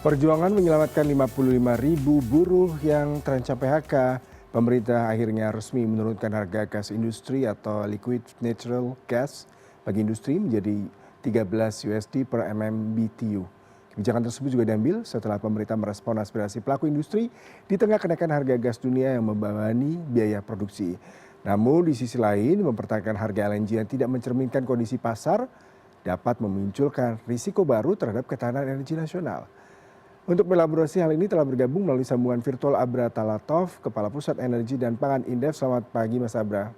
Perjuangan menyelamatkan 55.000 buruh yang terancam PHK, pemerintah akhirnya resmi menurunkan harga gas industri atau liquid natural gas bagi industri menjadi 13 USD per MMBTU. Kebijakan tersebut juga diambil setelah pemerintah merespon aspirasi pelaku industri di tengah kenaikan harga gas dunia yang membebani biaya produksi. Namun di sisi lain, mempertahankan harga LNG yang tidak mencerminkan kondisi pasar dapat memunculkan risiko baru terhadap ketahanan energi nasional. Untuk melaborasi hal ini telah bergabung melalui sambungan virtual Abra Talatov, Kepala Pusat Energi dan Pangan Indef. Selamat pagi Mas Abra.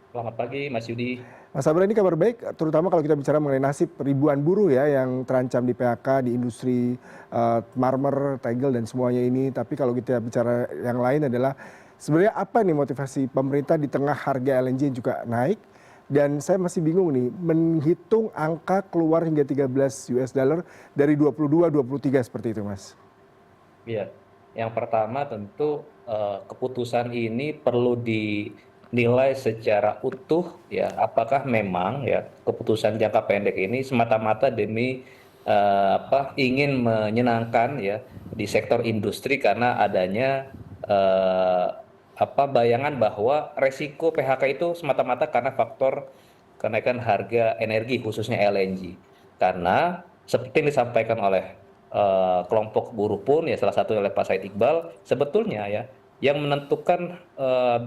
Selamat pagi, Mas Yudi. Mas Abra, ini kabar baik, terutama kalau kita bicara mengenai nasib ribuan buruh ya yang terancam di PHK di industri marmer, tegel dan semuanya ini. Tapi kalau kita bicara yang lain adalah sebenarnya apa nih motivasi pemerintah di tengah harga LNG yang juga naik? Dan saya masih bingung nih, menghitung angka keluar hingga 13 US dollar dari 22, 23 seperti itu, Mas. Iya, yang pertama tentu keputusan ini perlu dinilai secara utuh ya, apakah memang ya keputusan jangka pendek ini semata-mata demi ingin menyenangkan ya di sektor industri karena adanya eh, bayangan bahwa resiko PHK itu semata-mata karena faktor kenaikan harga energi khususnya LNG. Karena seperti yang disampaikan oleh kelompok buruh pun ya salah satu oleh Pak Said Iqbal, sebetulnya ya yang menentukan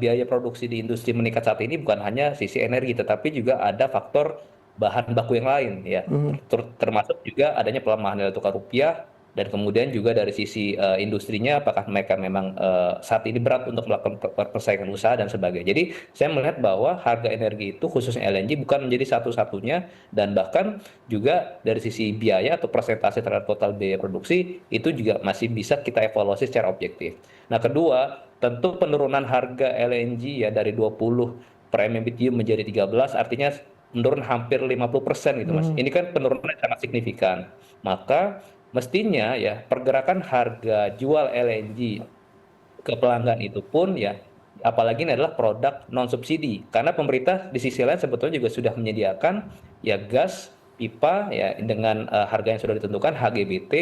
biaya produksi di industri meningkat saat ini bukan hanya sisi energi tetapi juga ada faktor bahan baku yang lain ya, termasuk juga adanya pelemahan nilai tukar rupiah dan kemudian juga dari sisi industrinya apakah mereka memang saat ini berat untuk melakukan persaingan usaha dan sebagainya. Jadi saya melihat bahwa harga energi itu khususnya LNG bukan menjadi satu-satunya, dan bahkan juga dari sisi biaya atau persentase terhadap total biaya produksi itu juga masih bisa kita evaluasi secara objektif. Nah, kedua, tentu penurunan harga LNG ya dari 20 per MMBTU menjadi 13 artinya menurun hampir 50% gitu Mas. Ini kan penurunan yang sangat signifikan. Maka mestinya ya pergerakan harga jual LNG ke pelanggan itu pun ya, apalagi ini adalah produk non subsidi karena pemerintah di sisi lain sebetulnya juga sudah menyediakan ya gas pipa ya dengan harga yang sudah ditentukan HGBT,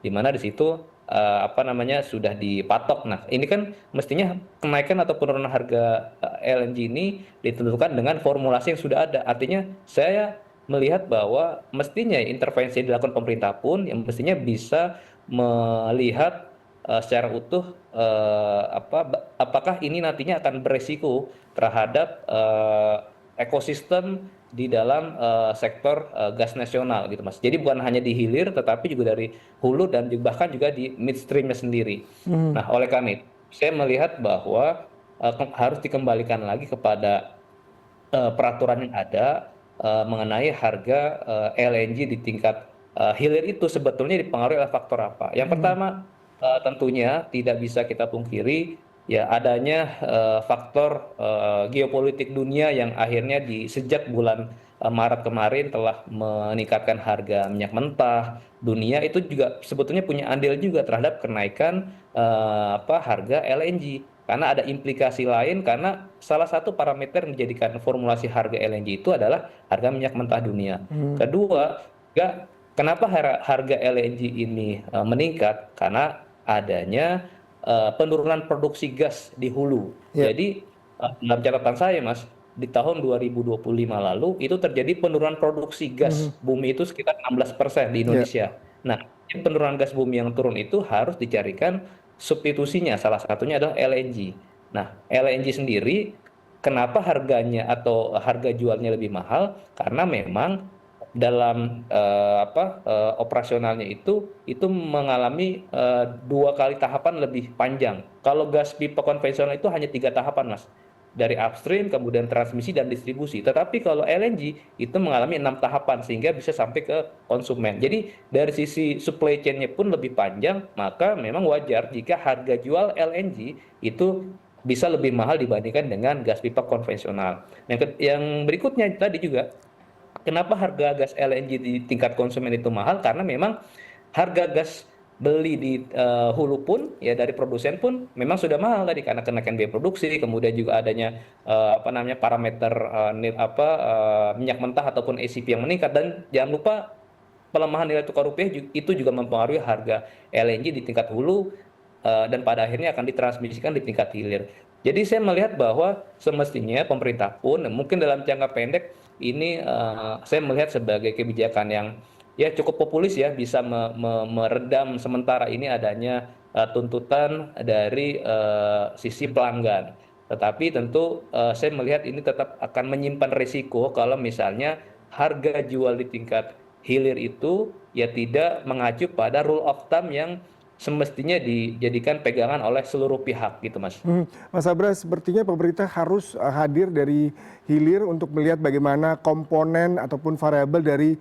di mana di situ sudah dipatok. Nah, ini kan mestinya kenaikan atau penurunan harga LNG ini ditentukan dengan formulasi yang sudah ada. Artinya saya melihat bahwa mestinya intervensi yang dilakukan pemerintah pun yang mestinya bisa melihat secara utuh apakah ini nantinya akan beresiko terhadap ekosistem di dalam sektor gas nasional gitu Mas. Jadi bukan hanya di hilir tetapi juga dari hulu dan bahkan juga di midstreamnya sendiri. Nah, oleh karena itu saya melihat bahwa harus dikembalikan lagi kepada peraturan yang ada mengenai harga LNG di tingkat hilir itu sebetulnya dipengaruhi oleh faktor apa. Yang pertama tentunya tidak bisa kita pungkiri ya adanya faktor geopolitik dunia yang akhirnya di sejak bulan Maret kemarin telah meningkatkan harga minyak mentah dunia, itu juga sebetulnya punya andil juga terhadap kenaikan harga LNG karena ada implikasi lain, karena salah satu parameter yang menjadikan formulasi harga LNG itu adalah harga minyak mentah dunia. Kedua, juga kenapa harga LNG ini meningkat? Karena adanya penurunan produksi gas di hulu. Ya. Jadi dalam catatan saya Mas, di tahun 2025 lalu itu terjadi penurunan produksi gas bumi itu sekitar 16% di Ya. Indonesia. Nah, penurunan gas bumi yang turun itu harus dicarikan substitusinya, salah satunya adalah LNG. Nah, LNG sendiri kenapa harganya atau harga jualnya lebih mahal? Karena memang dalam operasionalnya itu mengalami dua kali tahapan lebih panjang. Kalau gas pipa konvensional itu hanya tiga tahapan, Mas, dari upstream, kemudian transmisi dan distribusi. Tetapi kalau LNG itu mengalami enam tahapan sehingga bisa sampai ke konsumen. Jadi dari sisi supply chain-nya pun lebih panjang, maka memang wajar jika harga jual LNG itu bisa lebih mahal dibandingkan dengan gas pipa konvensional. Yang berikutnya tadi juga, kenapa harga gas LNG di tingkat konsumen itu mahal? Karena memang harga gas beli di hulu pun ya dari produsen pun memang sudah mahal tadi karena kenaikan biaya produksi, kemudian juga adanya parameter minyak mentah ataupun ACP yang meningkat, dan jangan lupa pelemahan nilai tukar rupiah itu juga mempengaruhi harga LNG di tingkat hulu, dan pada akhirnya akan ditransmisikan di tingkat hilir. Jadi saya melihat bahwa semestinya pemerintah pun mungkin dalam jangka pendek ini, saya melihat sebagai kebijakan yang ya cukup populis ya, bisa meredam sementara ini adanya tuntutan dari sisi pelanggan. Tetapi tentu saya melihat ini tetap akan menyimpan risiko kalau misalnya harga jual di tingkat hilir itu ya tidak mengacu pada rule of thumb yang semestinya dijadikan pegangan oleh seluruh pihak gitu, Mas. Mas Abra, sepertinya pemerintah harus hadir dari hilir untuk melihat bagaimana komponen ataupun variabel dari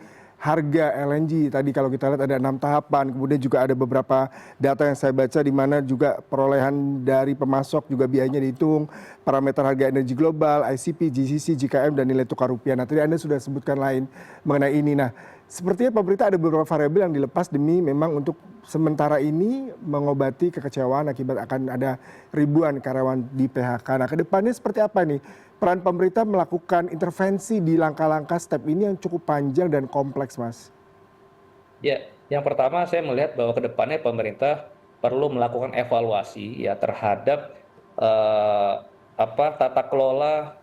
harga LNG. Tadi kalau kita lihat ada 6 tahapan, kemudian juga ada beberapa data yang saya baca di mana juga perolehan dari pemasok juga biayanya dihitung, parameter harga energi global, ICP, GCC, JKM, dan nilai tukar rupiah. Nah, tadi Anda sudah sebutkan lain mengenai ini. Nah, sepertinya pemerintah ada beberapa variabel yang dilepas demi memang untuk sementara ini mengobati kekecewaan akibat akan ada ribuan karyawan di PHK. Nah, ke depannya seperti apa nih peran pemerintah melakukan intervensi di langkah-langkah step ini yang cukup panjang dan kompleks, Mas? Ya, yang pertama saya melihat bahwa ke depannya pemerintah perlu melakukan evaluasi ya terhadap eh, tata kelola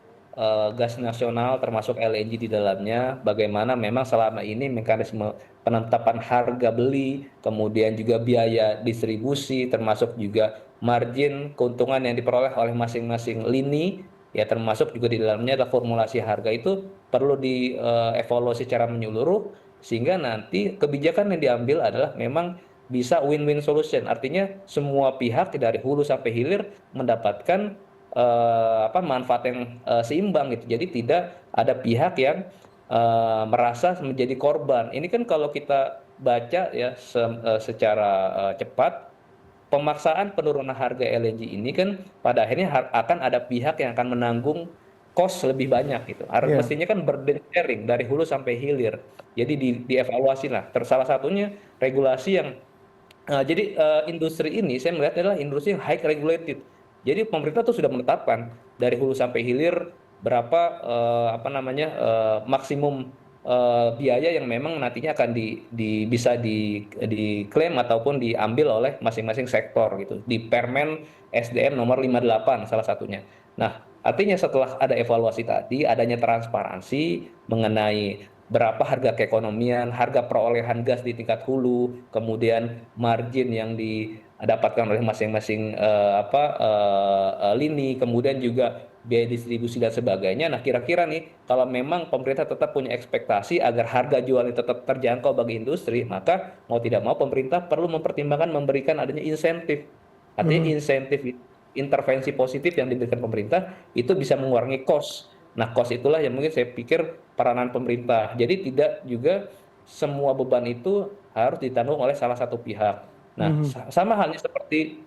gas nasional termasuk LNG di dalamnya, bagaimana memang selama ini mekanisme penetapan harga beli, kemudian juga biaya distribusi, termasuk juga margin keuntungan yang diperoleh oleh masing-masing lini, ya termasuk juga di dalamnya ada formulasi harga itu perlu dievaluasi secara menyeluruh sehingga nanti kebijakan yang diambil adalah memang bisa win-win solution. Artinya semua pihak dari hulu sampai hilir mendapatkan manfaat yang seimbang gitu. Jadi tidak ada pihak yang merasa menjadi korban. Ini kan kalau kita baca ya secara cepat, pemaksaan penurunan harga LNG ini kan pada akhirnya akan ada pihak yang akan menanggung cost lebih banyak gitu. Iya. Mestinya kan burden sharing dari hulu sampai hilir. Jadi dievaluasi lah. Salah satunya regulasi yang jadi industri ini saya melihat adalah industri yang high regulated. Jadi pemerintah tuh sudah menetapkan dari hulu sampai hilir berapa maksimum biaya yang memang nantinya akan bisa diklaim ataupun diambil oleh masing-masing sektor gitu di Permen SDM nomor 58 salah satunya. Nah, artinya setelah ada evaluasi tadi, adanya transparansi mengenai berapa harga keekonomian, harga perolehan gas di tingkat hulu, kemudian margin yang didapatkan oleh masing-masing lini, kemudian juga biaya distribusi dan sebagainya. Nah, kira-kira nih kalau memang pemerintah tetap punya ekspektasi agar harga jualnya tetap terjangkau bagi industri, maka mau tidak mau pemerintah perlu mempertimbangkan memberikan adanya insentif. Artinya Mhm. insentif intervensi positif yang diberikan pemerintah itu bisa mengurangi cost. Nah, cost itulah yang mungkin saya pikir peranan pemerintah. Jadi tidak juga semua beban itu harus ditanggung oleh salah satu pihak. Nah, Mhm. sama halnya seperti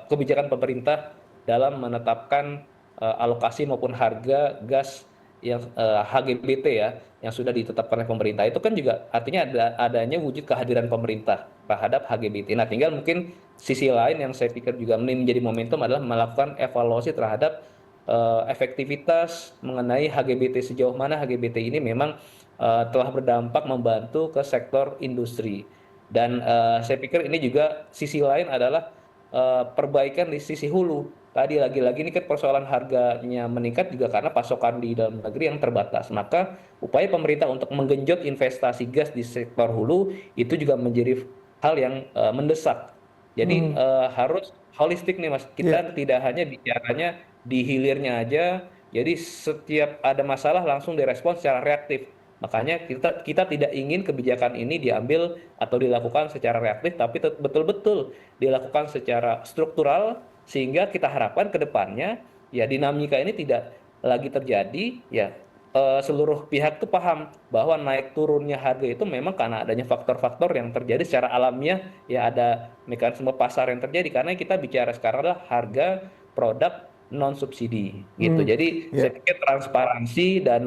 kebijakan pemerintah dalam menetapkan alokasi maupun harga gas yang HGBT ya, yang sudah ditetapkan oleh pemerintah itu kan juga artinya adanya wujud kehadiran pemerintah terhadap HGBT. Nah, tinggal mungkin sisi lain yang saya pikir juga menjadi momentum adalah melakukan evaluasi terhadap efektivitas mengenai HGBT, sejauh mana HGBT ini memang telah berdampak membantu ke sektor industri. Dan saya pikir ini juga sisi lain adalah perbaikan di sisi hulu. Tadi lagi-lagi ini kan persoalan harganya meningkat juga karena pasokan di dalam negeri yang terbatas. Maka upaya pemerintah untuk menggenjot investasi gas di sektor hulu itu juga menjadi hal yang mendesak. Jadi Mhm. harus holistik nih Mas. Iya. Kita tidak hanya bicaranya di hilirnya aja. Jadi setiap ada masalah langsung direspons secara reaktif. Makanya kita tidak ingin kebijakan ini diambil atau dilakukan secara reaktif, tapi betul-betul dilakukan secara struktural sehingga kita harapkan ke depannya ya dinamika ini tidak lagi terjadi ya, seluruh pihak tuh paham bahwa naik turunnya harga itu memang karena adanya faktor-faktor yang terjadi secara alamiah ya, ada mekanisme pasar yang terjadi karena kita bicara sekarang adalah harga produk non subsidi gitu. Mhm. Jadi Iya. saya pikir transparansi dan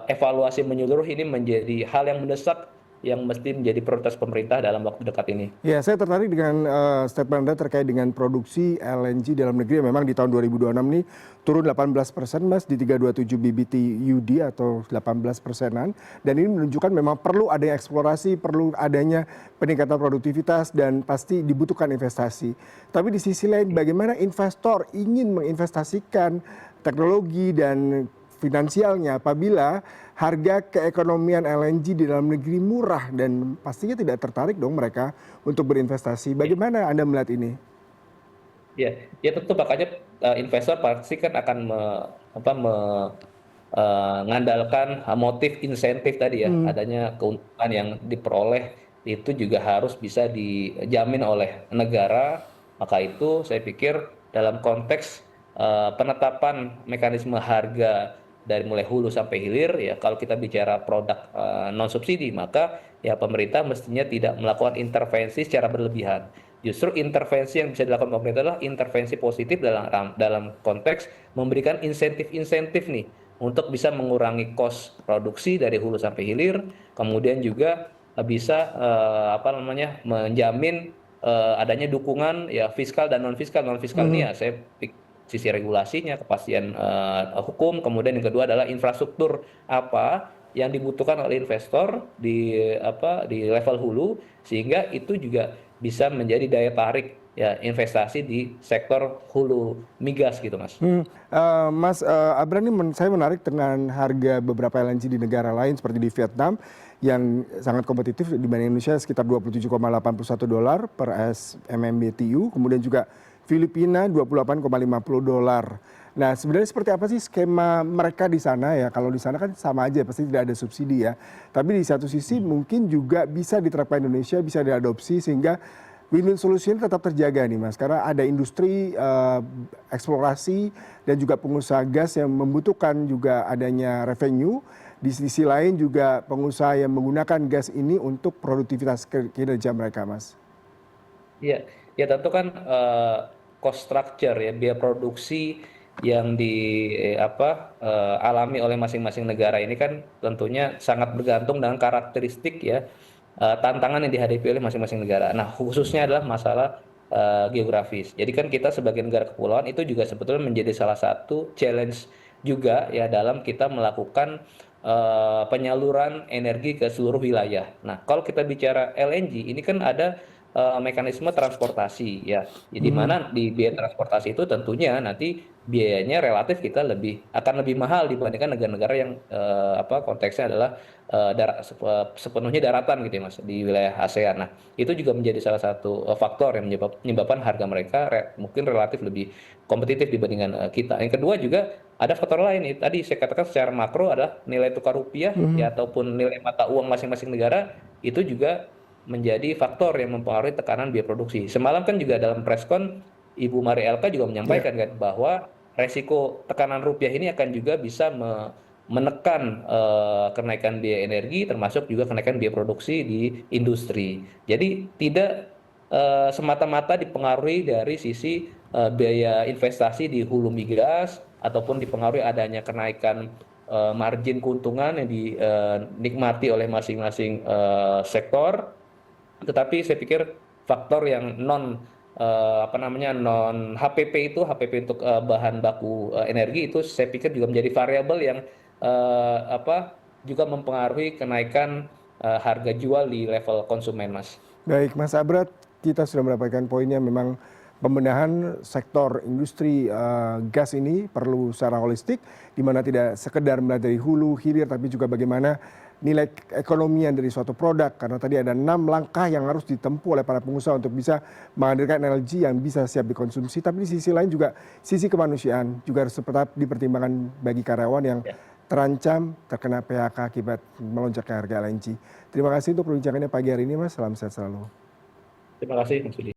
evaluasi menyeluruh ini menjadi hal yang mendesak yang mesti menjadi prioritas pemerintah dalam waktu dekat ini. Ya, saya tertarik dengan statement Anda terkait dengan produksi LNG dalam negeri yang memang di tahun 2026 ini turun 18% Mas di 327 BBTUD atau 18%-an, dan ini menunjukkan memang perlu adanya eksplorasi, perlu adanya peningkatan produktivitas dan pasti dibutuhkan investasi. Tapi di sisi lain bagaimana investor ingin menginvestasikan teknologi dan finansialnya apabila harga keekonomian LNG di dalam negeri murah dan pastinya tidak tertarik dong mereka untuk berinvestasi. Bagaimana Anda melihat ini? Ya, ya tentu makanya investor pasti kan akan mengandalkan motif insentif tadi ya, Hmm. adanya keuntungan yang diperoleh itu juga harus bisa dijamin oleh negara. Maka itu saya pikir dalam konteks penetapan mekanisme harga dari mulai hulu sampai hilir ya, kalau kita bicara produk non subsidi maka ya pemerintah mestinya tidak melakukan intervensi secara berlebihan. Justru intervensi yang bisa dilakukan pemerintah adalah intervensi positif dalam konteks memberikan insentif-insentif nih untuk bisa mengurangi kos produksi dari hulu sampai hilir, kemudian juga bisa menjamin adanya dukungan ya fiskal dan non fiskal. Non fiskal ini Mhm. ya saya pikir sisi regulasinya, kepastian hukum, kemudian yang kedua adalah infrastruktur apa yang dibutuhkan oleh investor di level hulu sehingga itu juga bisa menjadi daya tarik ya investasi di sektor hulu migas gitu Mas. Mas Abra ini saya menarik dengan harga beberapa LNG di negara lain seperti di Vietnam yang sangat kompetitif dibanding Indonesia sekitar $27,81 per SMMBTU, kemudian juga Filipina $28,50. Nah, sebenarnya seperti apa sih skema mereka di sana ya? Kalau di sana kan sama aja, pasti tidak ada subsidi ya. Tapi di satu sisi mungkin juga bisa diterapkan Indonesia, bisa diadopsi sehingga win-win solution tetap terjaga nih Mas. Karena ada industri eksplorasi dan juga pengusaha gas yang membutuhkan juga adanya revenue. Di sisi lain juga pengusaha yang menggunakan gas ini untuk produktivitas kinerja mereka Mas. Iya, ya tentu kan cost structure ya biaya produksi yang alami oleh masing-masing negara ini kan tentunya sangat bergantung dengan karakteristik ya tantangan yang dihadapi oleh masing-masing negara. Nah, khususnya adalah masalah geografis. Jadi kan kita sebagai negara kepulauan itu juga sebetulnya menjadi salah satu challenge juga ya dalam kita melakukan penyaluran energi ke seluruh wilayah. Nah, kalau kita bicara LNG ini kan ada mekanisme transportasi ya. Di Hmm. mana di biaya transportasi itu tentunya nanti biayanya relatif kita akan lebih mahal dibandingkan negara-negara yang konteksnya adalah sepenuhnya daratan gitu ya Mas di wilayah ASEAN. Nah, itu juga menjadi salah satu faktor yang menyebabkan harga mereka mungkin relatif lebih kompetitif dibandingkan kita. Yang kedua juga ada faktor lain nih. Tadi saya katakan secara makro adalah nilai tukar rupiah ya ataupun nilai mata uang masing-masing negara itu juga menjadi faktor yang mempengaruhi tekanan biaya produksi. Semalam kan juga dalam preskon Ibu Mari Elka juga Ya. menyampaikan kan bahwa resiko tekanan rupiah ini akan juga bisa menekan kenaikan biaya energi termasuk juga kenaikan biaya produksi di industri. Jadi tidak semata-mata dipengaruhi dari sisi biaya investasi di hulu migas ataupun dipengaruhi adanya kenaikan margin keuntungan yang dinikmati oleh masing-masing sektor, tetapi saya pikir faktor yang non HPP itu untuk bahan baku energi itu saya pikir juga menjadi variabel yang juga mempengaruhi kenaikan harga jual di level konsumen Mas. Baik, Mas Abrat, kita sudah mendapatkan poinnya memang pembenahan sektor industri gas ini perlu secara holistik, di mana tidak sekedar melihat dari hulu, hilir, tapi juga bagaimana nilai ekonomian dari suatu produk. Karena tadi ada 6 langkah yang harus ditempuh oleh para pengusaha untuk bisa menghadirkan LNG yang bisa siap dikonsumsi. Tapi di sisi lain juga sisi kemanusiaan juga harus tetap dipertimbangkan bagi karyawan yang Ya, terancam terkena PHK akibat melonjaknya harga LNG. Terima kasih untuk perbincangannya pagi hari ini Mas, salam sehat selalu. terima kasih Mas Budi.